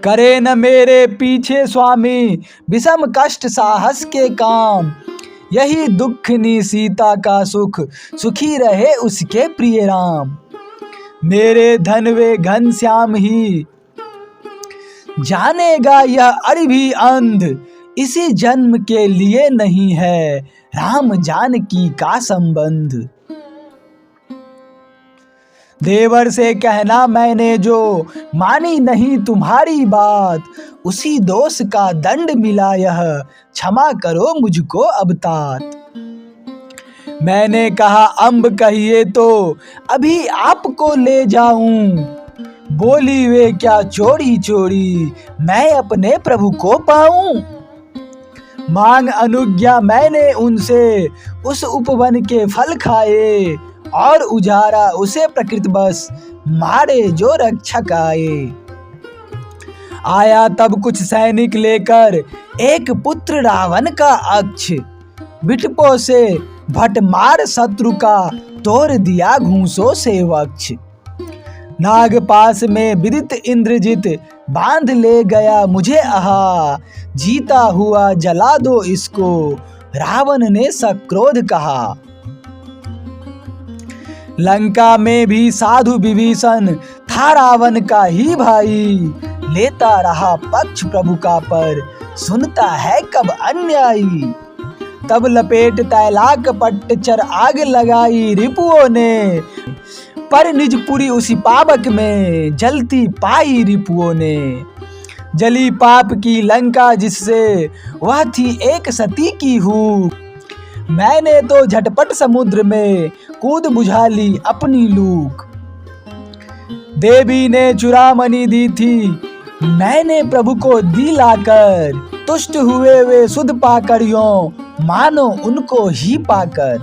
करे न मेरे पीछे स्वामी विषम कष्ट साहस के काम। यही दुख नी सीता का सुख, सुखी रहे उसके प्रिय राम। मेरे धन वे घनश्याम ही जानेगा यह अरि भी अंध। इसी जन्म के लिए नहीं है राम जानकी का संबंध। देवर से कहना मैंने जो मानी नहीं तुम्हारी बात। उसी दोष का दंड मिला यह, क्षमा करो मुझको अब तात। मैंने कहा अम्ब कहिए तो अभी आपको ले जाऊं। बोली वे क्या चोरी चोरी मैं अपने प्रभु को पाऊं। मांग अनुज्ञा मैंने उनसे उस उपवन के फल खाए। और उजारा उसे प्रकृत बस मारे जो रक्षक आए। आया तब कुछ सैनिक लेकर एक पुत्र रावण का अक्ष। बिटपो से भट मार शत्रु का तोड़ दिया घूंसों से वक्ष। नाग पास में विदित इंद्रजित बांध ले गया मुझे आहा। जीता हुआ जला दो इसको रावण ने सक्रोध कहा। लंका में भी साधु विभीषण था रावण का ही भाई। लेता रहा पक्ष प्रभु का पर सुनता है कब अन्यायी। तब लपेट तैलाक पट्टचर आग लगाई रिपुओं ने। पर निजपुरी उसी पावक में जलती पाई रिपुओं ने। जली पाप की लंका जिससे वह थी एक सती की हूँ। मैंने तो झटपट समुद्र में कूद बुझा ली अपनी लूक। देवी ने चूड़ामणि दी थी मैंने प्रभु को दी लाकर। तुष्ट हुए वे सुध पाकर यों मानो उनको ही पाकर।